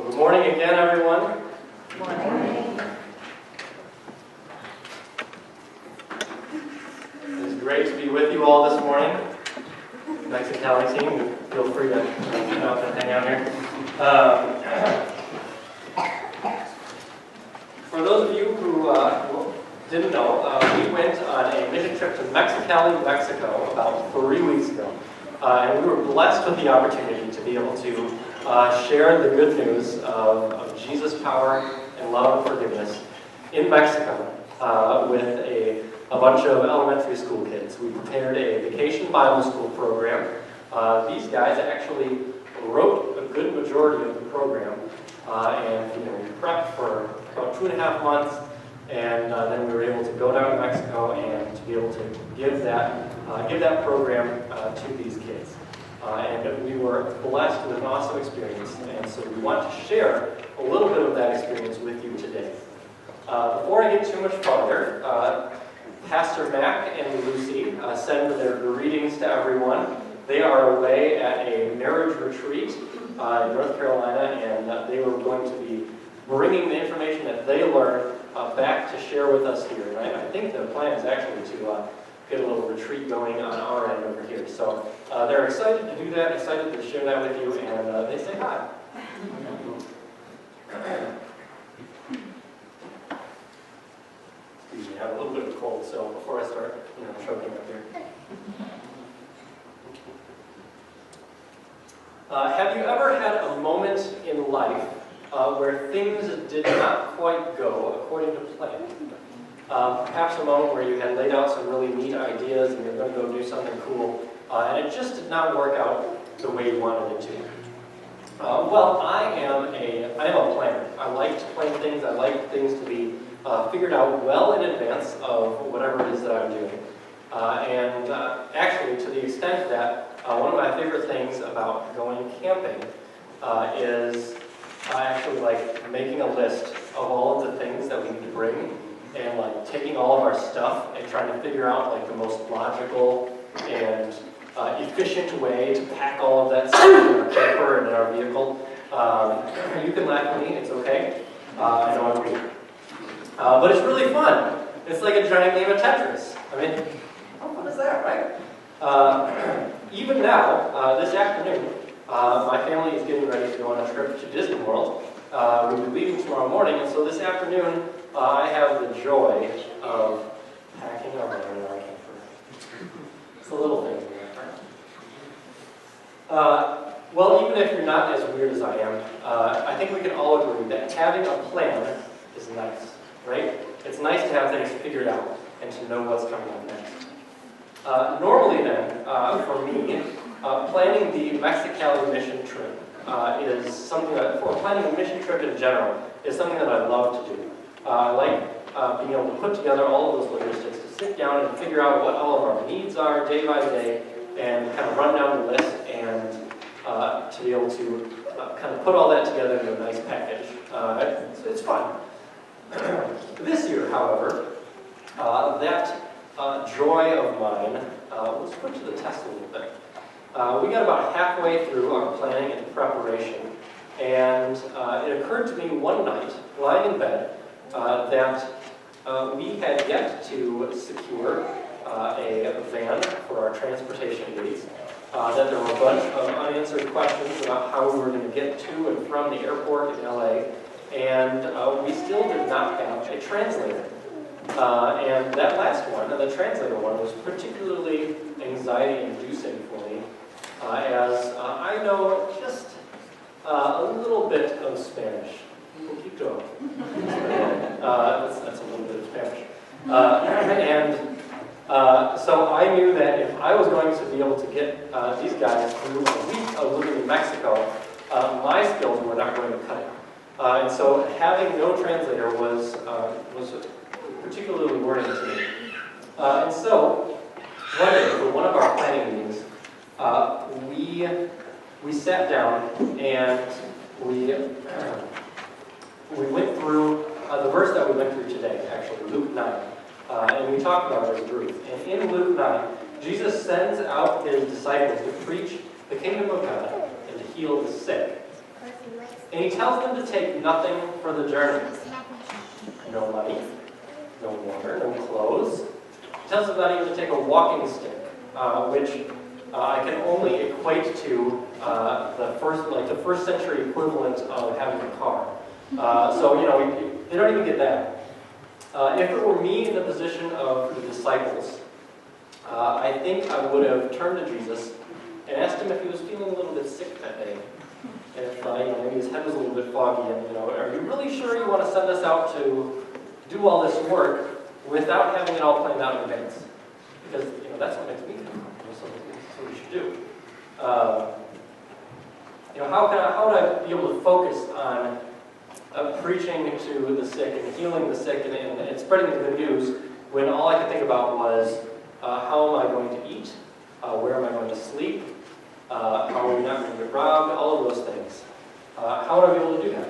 Good morning again, everyone. Good morning. It's great to be with you all this morning. Mexican Cali team, feel free to come out and hang out here. For those of you who didn't know, we went on a mission trip to Mexicali, Mexico about 3 weeks ago. And we were blessed with the opportunity to be able to share the good news of Jesus' power and love and forgiveness in Mexico with a bunch of elementary school kids. We prepared a vacation Bible school program. These guys actually wrote a good majority of the program, and we prepped for about 2.5 months, and then we were able to go down to Mexico and to be able to give that program to these kids. And we were blessed with an awesome experience, and so we want to share a little bit of that experience with you today. Before I get too much farther, Pastor Mac and Lucy send their greetings to everyone. They are away at a marriage retreat in North Carolina, and they were going to be bringing the information that they learned back to share with us here. And I think the plan is actually to get a little retreat going on our end over here. So they're excited to do that, excited to share that with you, and they say hi. Excuse me, I have a little bit of a cold, so before I start, choking up here. Have you ever had a moment in life where things did not quite go according to plan? Perhaps a moment where you had laid out some really neat ideas and you're going to go do something cool, and it just did not work out the way you wanted it to. Well, I am a planner. I like to plan things. I like things to be figured out well in advance of whatever it is that I'm doing. And actually, to the extent that one of my favorite things about going camping is I actually like making a list of all of the things that we need to bring, and like taking all of our stuff and trying to figure out like the most logical and efficient way to pack all of that stuff in our camper and in our vehicle. You can laugh at me, it's okay. I know I'm weird. But it's really fun. It's like a giant game of Tetris. I mean, how fun is that, right? Even now, this afternoon, my family is getting ready to go on a trip to Disney World. We'll be leaving tomorrow morning, and so this afternoon, I have the joy of packing our money in our camper. It's the little things in there. Well, even if you're not as weird as I am, I think we can all agree that having a plan is nice, right? It's nice to have things figured out and to know what's coming up next. Normally then, for me, planning the Mexicali mission trip is something that, for planning a mission trip in general, is something that I love to do. I like being able to put together all of those logistics, to sit down and figure out what all of our needs are day by day, and kind of run down the list, and to be able to kind of put all that together in a nice package. It's fun. This year, however, that joy of mine was put to the test a little bit. We got about halfway through our planning and preparation, and it occurred to me one night, lying in bed, that we had yet to secure a van for our transportation needs, that there were a bunch of unanswered questions about how we were going to get to and from the airport in LA, and we still did not have a translator. And that last one, the translator one, was particularly anxiety-inducing for me, as I know just a little bit of Spanish. We'll keep going. That's a little bit of Spanish. So I knew that if I was going to be able to get these guys through a week of living in Mexico, my skills were not going to cut it. And so having no translator was particularly worrying to me. And so one day, for one of our planning meetings, we sat down and we went through the verse that we went through today, actually, Luke 9. And we talked about it as a group. And in Luke 9, Jesus sends out his disciples to preach the kingdom of God and to heal the sick. And he tells them to take nothing for the journey. No money, no water, no clothes. He tells them not even to take a walking stick, which I can only equate to the first century equivalent of having a car. So, they don't even get that. If it were me in the position of the disciples, I think I would have turned to Jesus and asked him if he was feeling a little bit sick that day. If maybe his head was a little bit foggy, and are you really sure you want to send us out to do all this work without having it all planned out in advance? Because that's what makes me feel comfortable. So that's what we should do. How would I be able to focus on preaching to the sick and healing the sick and spreading the good news when all I could think about was how am I going to eat, where am I going to sleep, how are we not going to get robbed, all of those things. How would I be able to do that?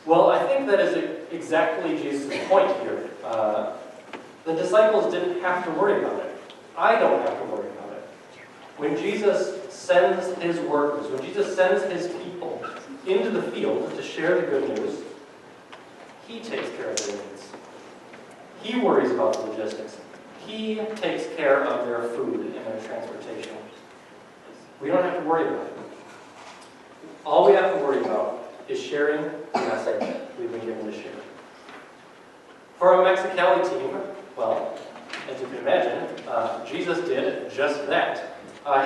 Well, I think that is exactly Jesus' point here. The disciples didn't have to worry about it. I don't have to worry about it. When Jesus sends his workers, when Jesus sends his people into the field to share the good news, he takes care of their needs. He worries about the logistics. He takes care of their food and their transportation. We don't have to worry about it. All we have to worry about is sharing the message we've been given to share. For our Mexicali team, well, as you can imagine, Jesus did just that.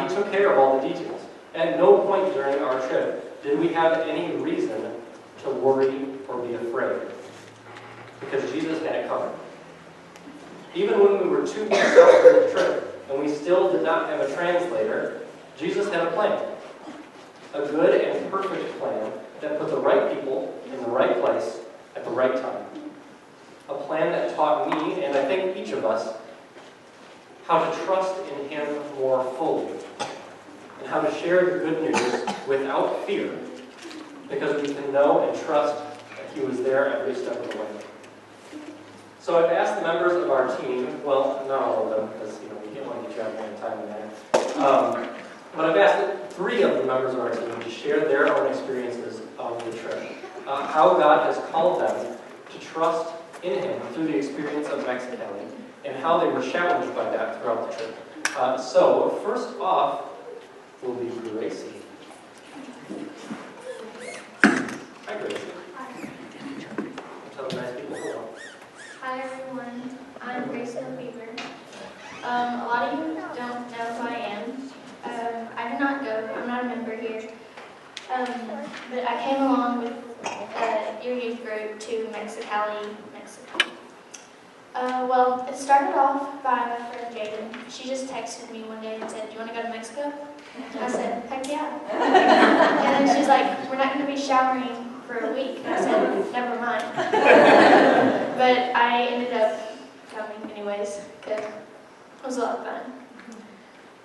He took care of all the details. At no point during our trip did we have any reason to worry or be afraid, because Jesus had it covered. Even when we were 2 weeks out for the trip and we still did not have a translator, Jesus had a plan. A good and perfect plan that put the right people in the right place at the right time. A plan that taught me, and I think each of us, how to trust in him more fully. And how to share the good news without fear, because we can know and trust that he was there every step of the way. So I've asked the members of our team, well, not all of them, because we can't want to get you out there in time in that. But I've asked 3 of the members of our team to share their own experiences of the trip. How God has called them to trust in him through the experience of Mexicali, and how they were challenged by that throughout the trip. So first off will be Gracie. Hi, Gracie. Tell the nice people hello. Hi everyone, I'm Gracie Beaver. A lot of you don't know who I am. I did not go, I'm not a member here. But I came along with your youth group to Mexicali, Mexico. Well, it started off by my friend Jaden. She just texted me one day and said, "Do you want to go to Mexico?" And I said, "Heck yeah." And then she's like, "We're not going to be showering for a week." And I said, "Never mind." But I ended up coming anyways, because it was a lot of fun.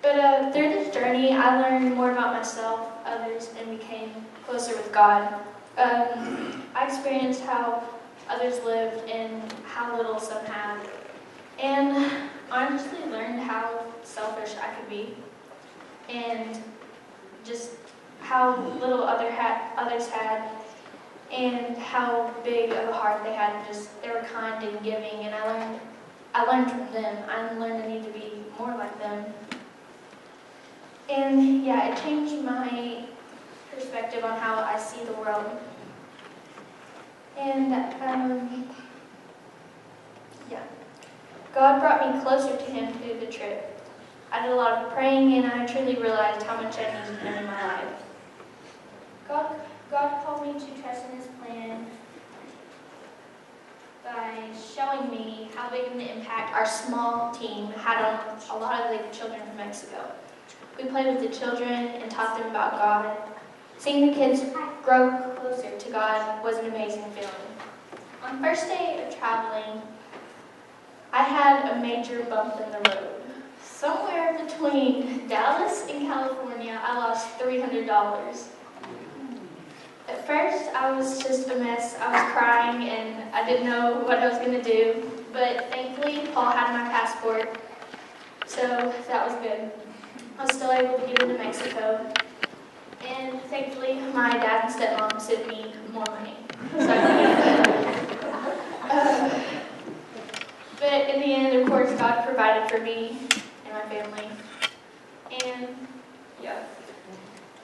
But through this journey, I learned more about myself, others, and became closer with God. I experienced how others lived and how little some had. And honestly learned how selfish I could be. And just how little others had. And how big of a heart they had. They were kind and giving. And I learned from them. I learned I need to be more like them. And yeah, it changed my perspective on how I see the world. And yeah, God brought me closer to him through the trip. I did a lot of praying, and I truly realized how much I needed him in my life. God called me to trust in his plan by showing me how big of an impact our small team had on a lot of the children from Mexico. We played with the children and taught them about God. Seeing the kids grow closer to God was an amazing feeling. On the first day of traveling, I had a major bump in the road. Somewhere between Dallas and California, I lost $300. At first, I was just a mess. I was crying and I didn't know what I was going to do. But thankfully, Paul had my passport, so that was good. I was still able to get into Mexico. And thankfully, my dad and stepmom sent me more money. So I could do that. But in the end, of course, God provided for me and my family. And yeah,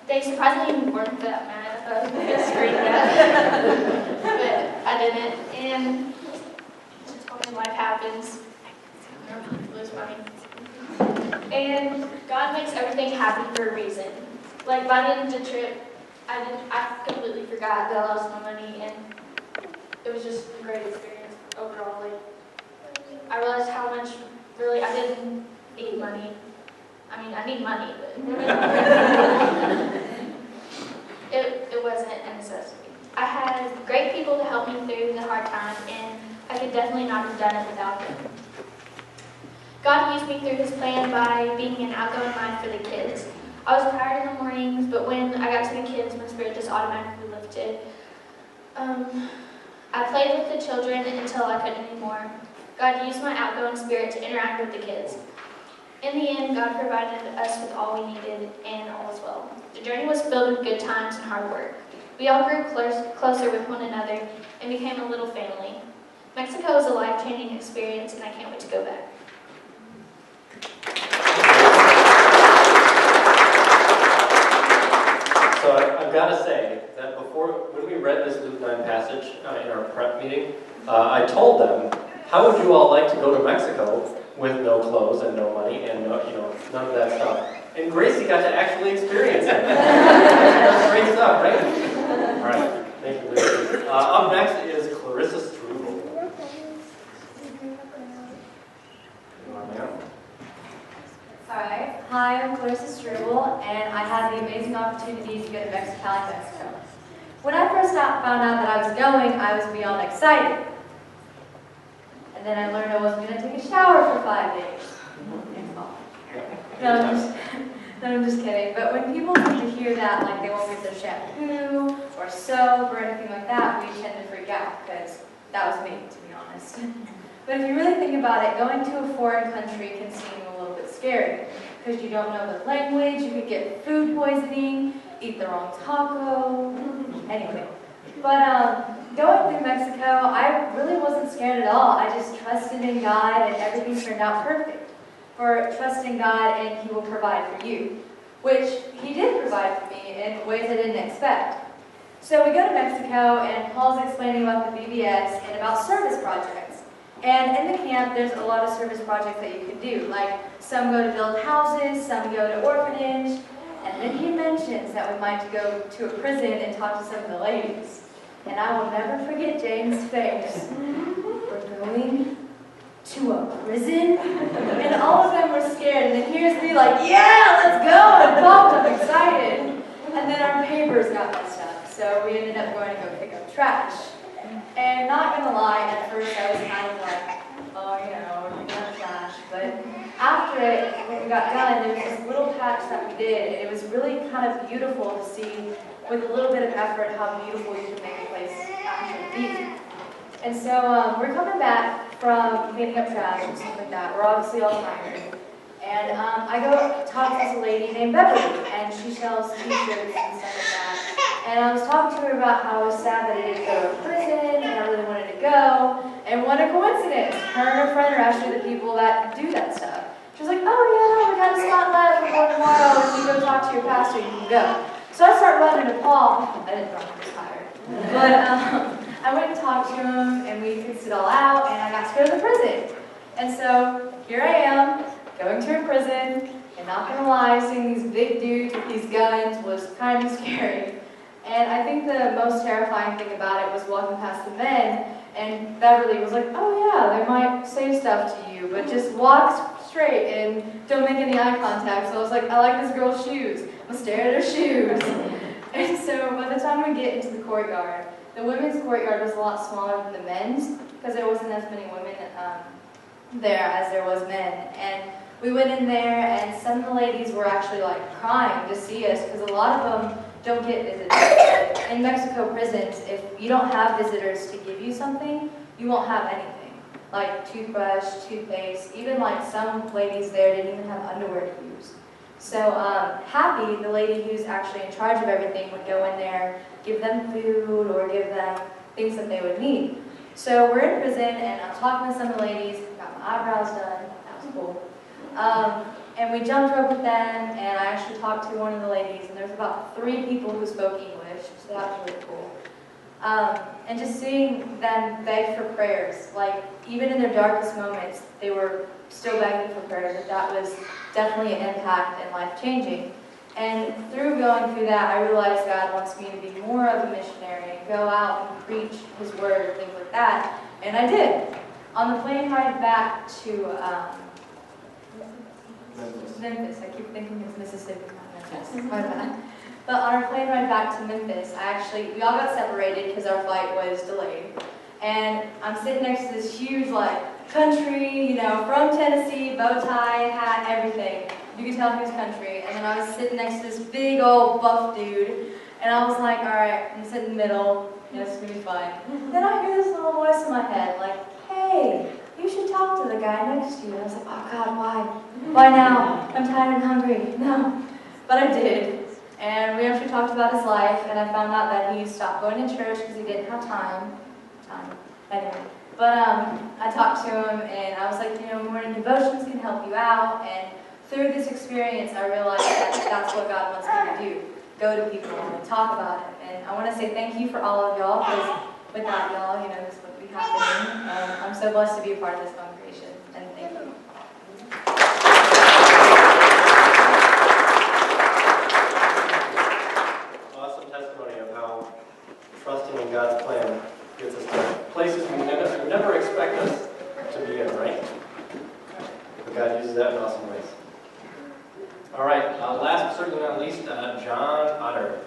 they surprisingly weren't that mad. I thought I was going to get screamed at. But I didn't. And just told me life happens. I lose money. And God makes everything happen for a reason. Like by the end of the trip, I completely forgot that I lost my money, and it was just a great experience overall. Like I realized how much really I didn't need money. I mean, I need money, but it wasn't a necessity. I had great people to help me through the hard times, and I could definitely not have done it without them. God used me through His plan by being an outgoing mind for the kids. I was tired in the mornings, but when I got to the kids, my spirit just automatically lifted. I played with the children until I couldn't anymore. God used my outgoing spirit to interact with the kids. In the end, God provided us with all we needed, and all was well. The journey was filled with good times and hard work. We all grew closer with one another and became a little family. Mexico was a life-changing experience, and I can't wait to go back. So I've got to say that when we read this Luke 9 passage in our prep meeting, I told them, how would you all like to go to Mexico with no clothes and no money and none of that stuff? And Gracie got to actually experience it. That's great stuff, right? All right, thank you, Gracie. Up next is Clarissa Struble. Alright, hi, I'm Clarissa Struble, and I had the amazing opportunity to go to Mexicali, Mexico. When I first found out that I was going, I was beyond excited. And then I learned I wasn't going to take a shower for 5 days. No, I'm just kidding. But when people tend to hear that, like they won't get their shampoo or soap or anything like that, we tend to freak out, because that was me, to be honest. But if you really think about it, going to a foreign country can seem a little bit scary, because you don't know the language, you could get food poisoning, eat the wrong taco, anyway. But going through Mexico, I really wasn't scared at all. I just trusted in God, and everything turned out perfect. For trusting God, and He will provide for you, which He did provide for me in ways I didn't expect. So we go to Mexico, and Paul's explaining about the VBS and about service projects. And in the camp, there's a lot of service projects that you can do. Like, some go to build houses, some go to orphanage. And then he mentions that we might go to a prison and talk to some of the ladies. And I will never forget James' face. We're going to a prison? And all of them were scared. And then here's me like, yeah, let's go! And pumped, I'm excited. And then our papers got messed up. So we ended up going to go pick up trash. And not gonna lie, at first I was kind of like, oh, we're picking up trash. But after it, when we got done, there was this little patch that we did, and it was really kind of beautiful to see, with a little bit of effort, how beautiful you can make a place actually be. And so we're coming back from cleaning up trash and stuff like that. We're obviously all tired. And I go talk to this lady named Beverly, and she sells t-shirts and stuff like that. And I was talking to her about how I was sad that I didn't go to prison, and I really wanted to go. And what a coincidence! Her and her friend are actually the people that do that stuff. She was like, oh yeah, we got a spot left, we're going tomorrow, if you go talk to your pastor, you can go. So I start running to Paul. I didn't run, I was tired. But I went and talked to him, and we fixed it all out, and I got to go to the prison. And so here I am, going to a prison, and not gonna lie, seeing these big dudes with these guns was kind of scary. And I think the most terrifying thing about it was walking past the men, and Beverly was like, oh yeah, they might say stuff to you, but just walk straight and don't make any eye contact. So I was like, I like this girl's shoes. I'm staring at her shoes. And so by the time we get into the courtyard, the women's courtyard was a lot smaller than the men's, because there wasn't as many women there as there was men. And we went in there, and some of the ladies were actually like crying to see us, because a lot of them don't get visitors. In Mexico prisons, if you don't have visitors to give you something, you won't have anything. Like toothbrush, toothpaste, even like some ladies there didn't even have underwear to use. So Happy, the lady who's actually in charge of everything, would go in there, give them food or give them things that they would need. So we're in prison, and I'm talking to some of the ladies, got my eyebrows done, that was cool. And we jumped rope with them, and I actually talked to one of the ladies, and there was about 3 people who spoke English, so that was really cool. And just seeing them beg for prayers, like even in their darkest moments, they were still begging for prayers. That was definitely an impact and life-changing. And through going through that, I realized God wants me to be more of a missionary and go out and preach His word and things like that. And I did. On the plane ride back to Memphis. I keep thinking it's Mississippi, not Memphis. My bad. But on our plane ride back to Memphis, we all got separated because our flight was delayed. And I'm sitting next to this huge, country, from Tennessee, bow tie, hat, everything. You could tell he was country. And then I was sitting next to this big old buff dude. And I was like, all right, I'm sitting in the middle. This is going to be fine. Then I hear this little voice in my head, hey, you should talk to the guy next to you. And I was like, oh God, why? Why now? I'm tired and hungry. No. But I did. And we actually talked about his life, and I found out that he stopped going to church because he didn't have time. Anyway. But I talked to him, and I was like, morning devotions can help you out. And through this experience, I realized that that's what God wants me to do. Go to people and talk about it. And I want to say thank you for all of y'all, because without y'all, this wouldn't be happening. I'm so blessed to be a part of this congregation, and thank you. Awesome testimony of how trusting in God's plan gets us to places we never expect us to be in, right? But God uses that in awesome ways. All right, last but certainly not least, John Otter.